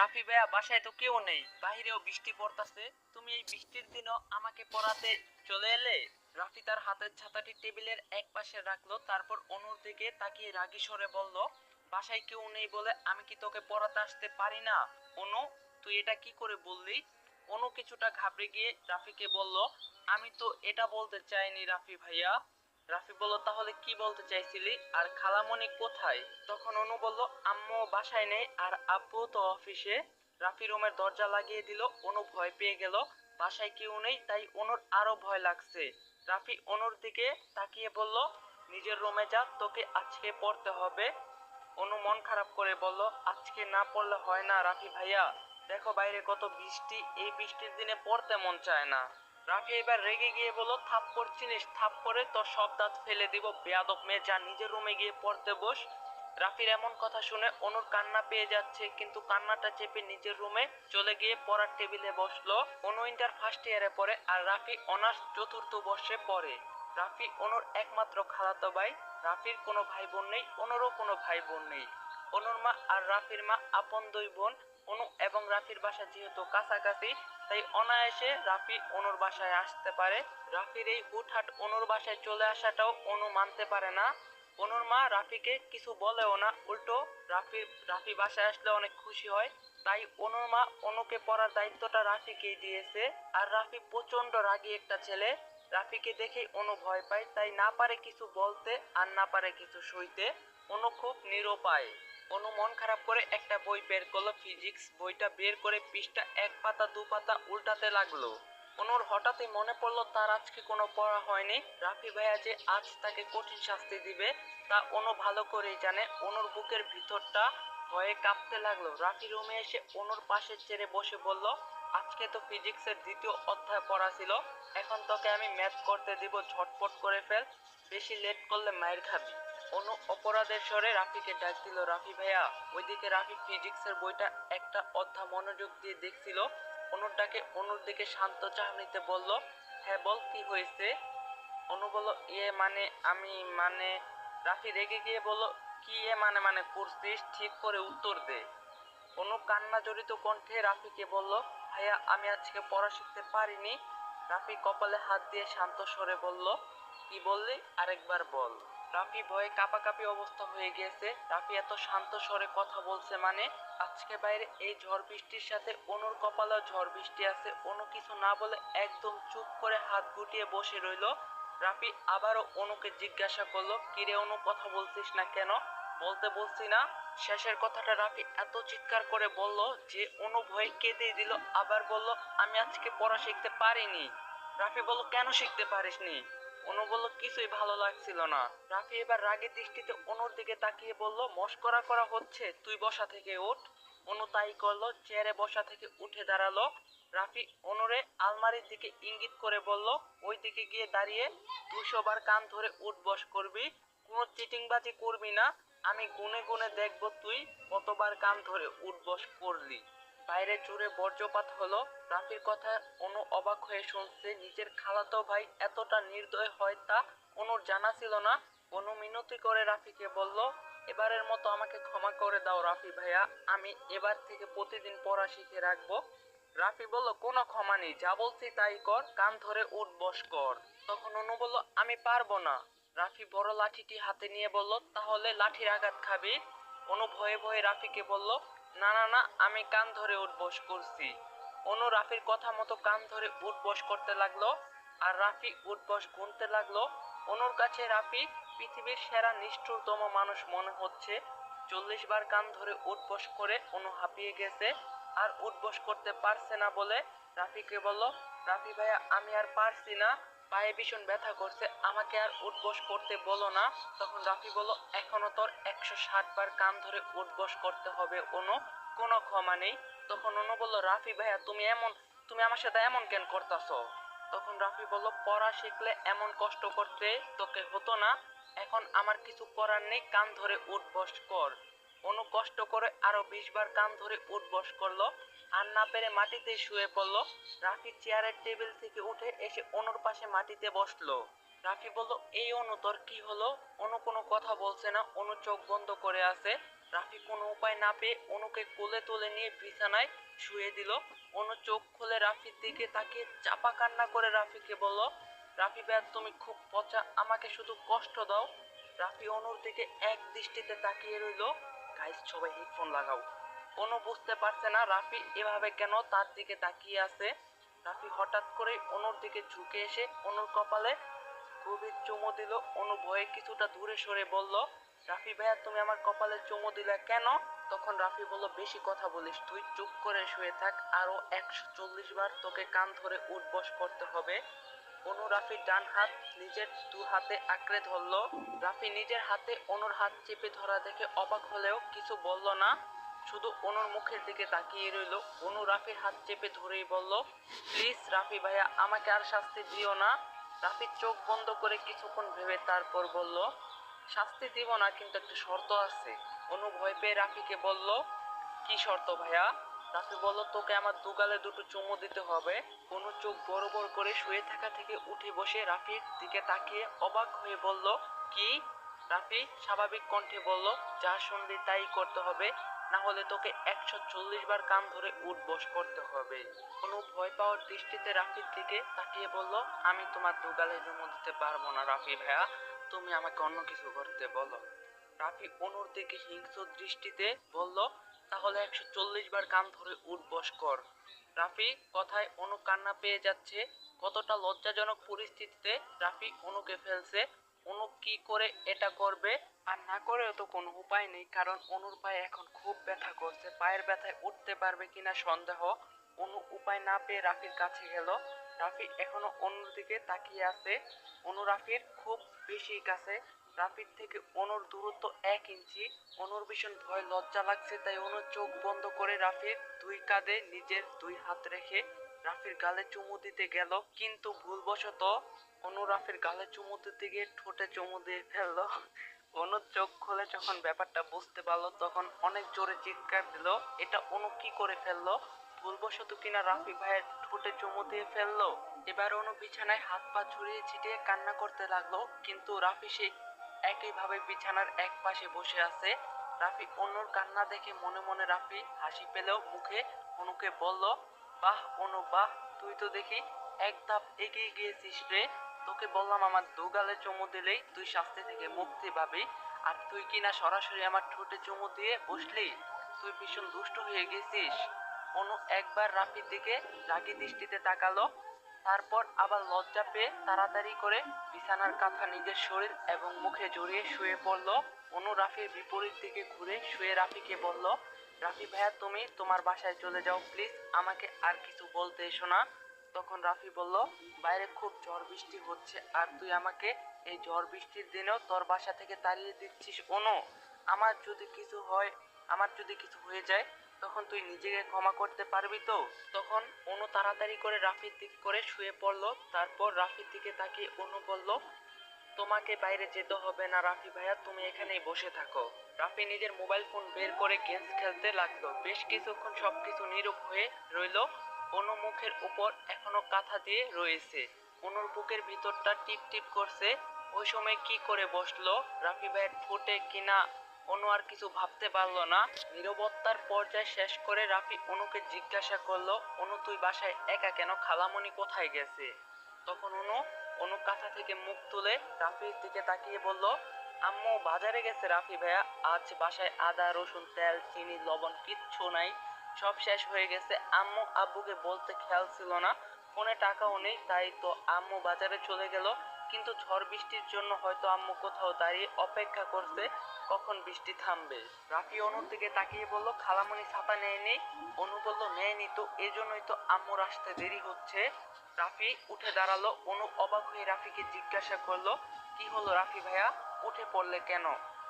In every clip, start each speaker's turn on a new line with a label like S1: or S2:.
S1: রাফি ভাইয়া, বাসায় তো কেউ নেই, বাহিরেও বৃষ্টি পড়তাছে, তুমি এই বৃষ্টির দিনও আমাকে পড়াতে চলে এলে? রাফি তার হাতের ছাতাটি টেবিলের এক পাশে রাখলো, তারপর অনুর দিকে তাকিয়ে রাগী স্বরে বলল, বাসায় কেউ নেই বলে আমি কি তোকে পড়াতে আসতে পারি না? অনু, তুই এটা কি করে বললি? অনু কিছুটা ঘাবড়ে গিয়ে রাফিকে বলল, আমি তো এটা বলতে চাইনি রাফি ভাইয়া। রাফি বলল, তাহলে কি বলতে চাইছিলি? আর খালামণি কোথায়? তখন অনু বলল, আম্মু বাসায় নেই আর আব্বু তো অফিসে। রাফি রুমের দরজা লাগিয়ে দিল। অনু ভয় পেয়ে গেল, বাসায় কেউ নেই, তাই অনুর আরো ভয় লাগছে। রাফি অনুর দিকে তাকিয়ে বলল, নিজের রুমে যা, তোকে আজকে পড়তে হবে। অনু মন খারাপ করে বলল, আজকে না পড়লে হয় না রাফি ভাইয়া, দেখো বাইরে কত বৃষ্টি, এই বৃষ্টির দিনে পড়তে মন চায় না। রাফি এবার রেগে গিয়ে বলল, থাপ্পড় চিনিস? থাপ্পড়ে তোর সব দাঁত ফেলে দিব, বেয়াদব মেয়ে, যা নিজের রুমে গিয়ে পড়তে বস। রাফির এমন কথা শুনে অনুর কান্না পেয়ে যাচ্ছে, কিন্তু কান্নাটা চেপে নিজের রুমে চলে গিয়ে পড়ার টেবিলে বসলো। অনু ইন্টার ফার্স্ট ইয়ারে পড়ে আর রাফি অনার্স চতুর্থ বর্ষে পড়ে। রাফি অনুর একমাত্র খালাতো ভাই। রাফির কোনো ভাই বোন নেই, অনুরও কোনো ভাই বোন নেই। অনুর মা আর রাফির মা আপন দুই বোন। অনু এবং রাফির বাসা যেহেতু কাছাকাছি, তাই অনায়াসে রাফি অনুর বাসায় আসতে পারে। রাফির এই হুটহাট অনুর বাসায় চলে আসাটাও অনু মানতে পারে না। অনুর মা রাফিকে কিছু বলেও না, উল্টো রাফি বাসায় আসলে অনেক খুশি হয়। তাই অনুর মা অনুকে পড়ার দায়িত্বটা রাফিকেই দিয়েছে। আর রাফি প্রচন্ড রাগী একটা ছেলে। রাফিকে দেখেই অনু ভয় পায়, তাই না পারে কিছু বলতে আর না পারে কিছু সইতে। অনু খুব নিরুপায়। অনু মন খারাপ করে একটা বই বের করলো, ফিজিক্স। বইটা বের করে পৃষ্ঠা এক পাতা দু পাতা উল্টাতে লাগলো। অনুর হঠাৎই মনে পড়লো তার আজকে কোনো পড়া হয়নি। রাফি ভাইয়া যে আজ তাকে কঠিন শাস্তি দিবে তা অনু ভালো করেই জানে। অনুর বুকের ভিতরটা ভয়ে কাঁপতে লাগলো। রাফি রুমে এসে অনুর পাশের চেয়ারে বসে বলল, আজকে তো ফিজিক্সের দ্বিতীয় অধ্যায় পড়া ছিল, এখন তোকে আমি ম্যাথ করতে দিব, ঝটপট করে ফেল, বেশি লেট করলে মায়ের খাবি। অনু অপরাধের স্বরে রাফিকে ডাক দিল, রাফি ভাইয়া। ওইদিকে রাফি ফিজিক্সের বইটা একটা অধ্যায় মনোযোগ দিয়ে দেখছিল। অনুর ডাকে অনুর দিকে শান্ত চাহনিতে বলল, হ্যাঁ বল, কি হয়েছে? অনু বলল, ইয়ে মানে আমি মানে। রাফি রেগে গিয়ে বলল, কি এ মানে মানে করছিস, ঠিক করে উত্তর দে। অনু কান্না জড়িত কণ্ঠে রাফিকে বলল, ভাইয়া আমি আজকে পড়া শিখতে পারিনি। রাফি কপালে হাত দিয়ে শান্ত স্বরে বলল, কি বললি, আরেকবার বল। রাফি ভয়ে কাঁপাকাঁপি অবস্থা হয়ে গেছে। রাফি এত শান্ত স্বরে কথা বলছে মানে? আজকে বাইরে এই ঝড় বৃষ্টির সাথে অনুর কপালেও ঝড় বৃষ্টি আছে। অনু কিছু না বলে একদম চুপ করে হাত গুটিয়ে বসে রইল। রাফি আবারও অনুকে জিজ্ঞাসা করলো, কিরে অনু, কথা বলছিস না কেন? বলতে বলছি না। শেষের কথাটা রাফি এত চিৎকার করে বলল যে অনু ভয়ে কেঁদে দিল। আবার বলল, আমি আজকে পড়া শিখতে পারিনি। রাফি বলল, কেন শিখতে পারিসনি? অনু বলল, কিছুই ভালো লাগছিল না। রাফি এবার রাগের দৃষ্টিতে অনুর দিকে তাকিয়ে বলল, মস্করা করা হচ্ছে, তুই বসা থেকে ওঠ। অনু তাই করলো, চেয়ারে বসা থেকে উঠে দাঁড়ালো। রাফি অনুরে আলমারির দিকে ইঙ্গিত করে বলল, ওই দিকে গিয়ে দাঁড়িয়ে 200 বার কান ধরে উঠ বস করবি, কোনো চিটিংবাজি করবি না। আমি গুনে গুনে দেখবো তুই কতবার কান ধরে উঠ বস করলি। বাইরে জোরে বজ্রপাত হলো। রাফির কথা অনু অবাক হয়ে শুনছে। নিজের খালাতো ভাই এতটা নির্দয় হয় তা অনুর জানা ছিল না। অনু মিনতি করে রাফিকে বলল, এবারের মতো আমাকে ক্ষমা করে দাও রাফি ভাইয়া, আমি এবার থেকে প্রতিদিন পড়া শিখে রাখবো। রাফি বলল, কোনো ক্ষমা নেই, যা বলছি তাই কর, কান ধরে উঠ বস কর। তখন অনু বলল, আমি পারবো না। রাফি বড় লাঠিটি হাতে নিয়ে বলল, তাহলে লাঠির আঘাত খাবি। অনু ভয়ে ভয়ে রাফিকে বলল, না না না, আমি কান ধরে উঠবস করছি। অনু রাফির কথা মতো কান ধরে উঠবস করতে লাগলো। আর রাফি উঠবস গুনতে লাগলো। অনুর কাছে রাফি পৃথিবীর সেরা নিষ্ঠুরতম মানুষ মনে হচ্ছে। 40 বার কান ধরে উঠবস করে অনু হাঁপিয়ে গেছে। আর উঠবস করতে পারছে না বলে রাফিকে বলল, রাফি ভাইয়া আমি আর পারছি না, পায়ে ভীষণ ব্যথা করছে, আমাকে আর উঠবস করতে বলো না। তখন রাফি বলল, এখনো তোর 160 বার কান ধরে উঠবস করতে হবে অনু, কোনো ক্ষমা নেই। তখন অনু বলল, রাফি ভাইয়া তুমি আমার সাথে এমন কেন করতেছো? তখন রাফি বলল, পড়া শিখলে এমন কষ্ট করতে তোকে হতো না, এখন আমার কিছু করার নেই, কান ধরে উঠবস কর। অনু কষ্ট করে আরো 20 বার কান ধরে উঠবস করলো। আর না পেরে মাটিতে শুয়ে পড়লো। রাফি চেয়ারের টেবিল থেকে উঠে এসে অনুর পাশে মাটিতে বসলো। রাফি বলল, এই অনু তোর কি হলো? অনু কোনো কথা বলছে না। অনু চোখ বন্ধ করে আছে। রাফি কোনো উপায় না পেয়ে অনুকে কোলে তুলে নিয়ে বিছানায় শুয়ে দিল। অনু চোখ খুলে রাফির দিকে তাকিয়ে চাপা কান্না করে রাফিকে বলল, রাফি ভাইয়া তুমি খুব পচা, আমাকে শুধু কষ্ট দাও। রাফি অনুর দিকে এক দৃষ্টিতে তাকিয়ে রইল। গাইস সবাই হেডফোন লাগাও। অনু বুঝতে পারছে না রাফি এভাবে কেন তার দিকে তাকিয়ে আছে। রাফি হঠাৎ করে অনুর দিকে ঝুঁকে এসে অনুর কপালে গভীর চুমু দিল। অনু ভয়ে কিছুটা দূরে সরে বলল, রাফি ভাইয়া তুমি আমার কপালে চুমু দিলে কেন? তখন রাফি বলল, বেশি কথা বলিস, তুই চুপ করে শুয়ে থাক, আরো 140 বার তোকে কান ধরে উঠবস করতে হবে। অনু রাফির ডান হাত নিজের দু হাতে আঁকড়ে ধরলো। রাফি নিজের হাতে অনুর হাত চেপে ধরা দেখে অবাক হলেও কিছু বলল না, শুধু অনুর মুখের দিকে তাকিয়ে রইল। অনু রাফির হাত চেপে ধরেই বলল, প্লিজ রাফি ভাইয়া আমাকে আর শাস্তি দিও না। রাফি চোখ বন্ধ করে কিছুক্ষণ ভেবে তারপর বলল, শাস্তি দিব না, কিন্তু একটা শর্ত আছে। অনু ভয় পেয়ে রাফিকে বলল, কি শর্ত ভাইয়া? রাফি বলল, তোকে আমার দুগালে দুটো চুমু দিতে হবে। অনু চোখ বড় বড় করে শুয়ে থাকা থেকে উঠে বসে রাফির দিকে তাকিয়ে অবাক হয়ে বলল, কি? রাফি স্বাভাবিক কণ্ঠে বলল, যা শুনলি তাই করতে হবে, না হলে তোকে 140 বার কান ধরে উঠবস করতে হবে। অনু ভয় পাওয়ার দৃষ্টিতে রাফির দিকে তাকিয়ে বলল, আমি তোমার দুগালে চুমু দিতে পারবো না রাফি ভাইয়া, তুমি আমাকে অন্য কিছু করতে বলো। রাফি অনুর দিকে হিংস্র দৃষ্টিতে বলল, তাহলে 140 বার কান ধরে উঠবস কর। রাফি কথায় অনু কান্না পেয়ে যাচ্ছে। কতটা লজ্জাজনক পরিস্থিতিতে রাফি অনুকে ফেলছে। অনু কি করে এটা করবে? আর না করেও তো কোনো উপায় নেই, কারণ অনুর পায়ে এখন খুব ব্যথা করছে। পায়ের ব্যথায় উঠতে পারবে কিনা সন্দেহ। অনু উপায় না পেয়ে রাফির কাছে গেল। রাফি এখনো অনুর দিকে তাকিয়ে আছে। অনু রাফির খুব বেশি কাছে। রাফির থেকে অনুর দূরত্ব 1 ইঞ্চি। অনুর ভীষণ ভয় লজ্জা লাগছে, তাই অনু চোখ বন্ধ করে রাফির দুই কাঁধে নিজের দুই হাত রেখে রাফির গালে চুমু দিতে গেল, কিন্তু ভুলবশত অনু রাফির গালে চুমু দিতে গিয়ে ঠোঁটে চুমু দিয়ে ফেললো। অনু চোখ খুলে যখন ব্যাপারটা বুঝতে পারলো, তখন অনেক জোরে চিৎকার দিল। এটা অনু কি করে ফেললো? ভুলবশত কিনা রাফি ভাইয়ের ঠোঁটে চুমু দিয়ে ফেললো। এবার অনু বিছানায় হাত পা ছড়িয়ে ছিটিয়ে কান্না করতে লাগলো, কিন্তু রাফি সেই একইভাবে বিছানার এক পাশে বসে আছে। রাফি অনুর কান্না দেখে মনে মনে রাফি হাসি পেলেও মুখে অনুকে বলল, বাহ অনু বাহ, তুই তো দেখি এক ধাপ এগিয়ে গিয়েছিস রে। তোকে বললাম আমার দুগালে চুমু দিলেই তুই শাস্তি থেকে মুক্তি পাবি, আর তুই কিনা সরাসরি আমার ঠোঁটে চুমু দিয়ে বসলি। তুই ভীষণ দুষ্ট হয়ে গেছিস। অনু একবার রাফির দিকে রাগী দৃষ্টিতে তাকালো, তারপর আবার লজ্জা পেয়ে তাড়াতাড়ি করে বিছানার কাঁথা নিজের শরীর এবং মুখে জড়িয়ে শুয়ে পড়ল। অনু রাফির বিপরীত দিকে ঘুরে শুয়ে রাফিকে বলল, রাফি ভাইয়া তুমি তোমার বাসায় চলে যাও প্লিজ, আমাকে আর কিছু বলতে এসো না। তখন রাফি বলল, বাইরে খুব ঝড় বৃষ্টি হচ্ছে, আর তুই আমাকে এই ঝড় বৃষ্টির দিনেও তোর বাসা থেকে তাড়িয়ে দিচ্ছিস। অনু, আমার যদি কিছু হয়, আমার যদি কিছু হয়ে যায়, তখন তুই নিজেকে ক্ষমা করতে পারবি তো? তখন অনু তাড়াতাড়ি করে রাফির দিক করে শুয়ে পড়লো। তারপর রাফির দিকে তাকিয়ে অনু বলল, তোমাকে বাইরে যেতে হবে না রাফি ভাইয়া, তুমি এখানেই বসে থাকো। রাফি নিজের মোবাইল ফোন বের করে গেমস খেলতে লাগলো। বেশ কিছুক্ষণ সবকিছু নীরব হয়ে রইল। অনু মুখের উপর এখনো কাঁথা দিয়ে রয়েছে। অনুর বুকের ভিতরটা টিপ টিপ করছে। ওই সময় কি করে বসলো রাফি ভাইয়ের ঠোঁটে কিনা অনু আর কিছু ভাবতে পারলো না। নীরবতার পর্যায় শেষ করে রাফি অনুকে জিজ্ঞাসা করলো, অনু তুই বাসায় একা কেন, খালামণি কোথায় গেছে? তখন অনু অনু কাঁথা থেকে মুখ তুলে রাফির দিকে তাকিয়ে বলল, আম্মু বাজারে গেছে রাফি ভাইয়া, আজ বাসায় আদা রসুন তেল চিনি লবণ কিচ্ছু নাই, সব শেষ হয়ে গেছে। আম্মু আব্বুকে বলতে খেয়াল ছিল না, ফোনে টাকাও নেই, তাই তো আম্মু বাজারে চলে গেল। কিন্তু ঝড় বৃষ্টির জন্য হয়তো আম্মু কোথাও দাঁড়িয়ে অপেক্ষা করছে কখন বৃষ্টি থামবে। রাফি অনুর দিকে তাকিয়ে বলল, খালামণি ছাতা নেয়নি? অনু বলল, নেয়নি তো, এজন্যই তো আম্মুর আসতে দেরি হচ্ছে। রাফি উঠে দাঁড়ালো। অনু অবাক হয়ে রাফিকে জিজ্ঞাসা করলো, কি হলো রাফি ভাইয়া, উঠে পড়লে কেন?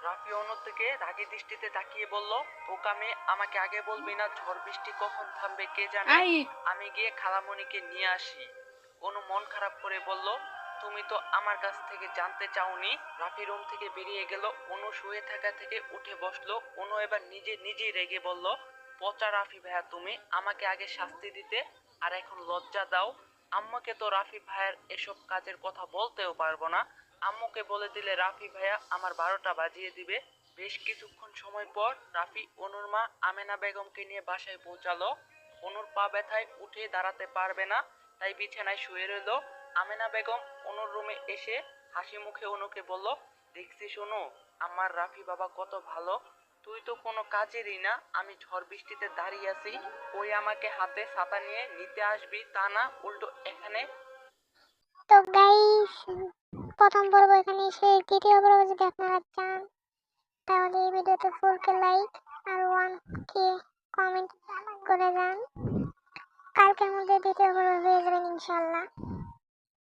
S1: রাফি অনুর দিকে রাগী দৃষ্টিতে তাকিয়ে বলল, বোকা মেয়ে, আমাকে আগে বলবি না ঝড় বৃষ্টি কখন থামবে কে জানে, আমি গিয়ে খালামণিকে নিয়ে আসি। অনু মন খারাপ করে বলল, তুমি তো আমার কাছ থেকে জানতে চাওনি। রাফি রুম থেকে বেরিয়ে গেল। অনু শুয়ে থাকা থেকে উঠে বসলো। অনু এবার নিজেই রেগে বলল, পচা রাফি ভাইয়া তুমি, আমাকে আগে শাস্তি দিতে আর এখন লজ্জা দাও। আম্মুকে তো রাফি ভাইয়ার এসব কাজের কথা বলতেও পারবো না। আম্মুকে বলে দিলে রাফি ভাইয়া আমার 12টা বাজিয়ে দিবে। বেশ কিছুক্ষণ সময় পর রাফি অনুর মা আমেনা বেগমকে নিয়ে বাসায় পৌঁছালো। অনুর পা ব্যথায় উঠে দাঁড়াতে পারবে না, তাই বিছানায় শুয়ে রইল। আমেনা বেগম অনুর রুমে এসে হাসি মুখে অনুকে বলল, দেখছিস অনু, আমার রাফি বাবা কত ভালো। তুই তো কোনো কাজেরই না, আমি ঝড় বৃষ্টিতে দাঁড়িয়ে আছি, ওই আমাকে হাতে ছাতা নিয়ে নিতে আসবি তা না, উল্টো এখানে।
S2: তো গাইস, প্রথম পর্ব এখানে শেষ। দ্বিতীয় পর্ব যদি আপনারা চান তাহলে এই ভিডিওতে 4K লাইক আর 1K কমেন্ট করে যান। কালকের মধ্যে দ্বিতীয় পর্ব হয়ে যাবেন ইনশাল্লাহ।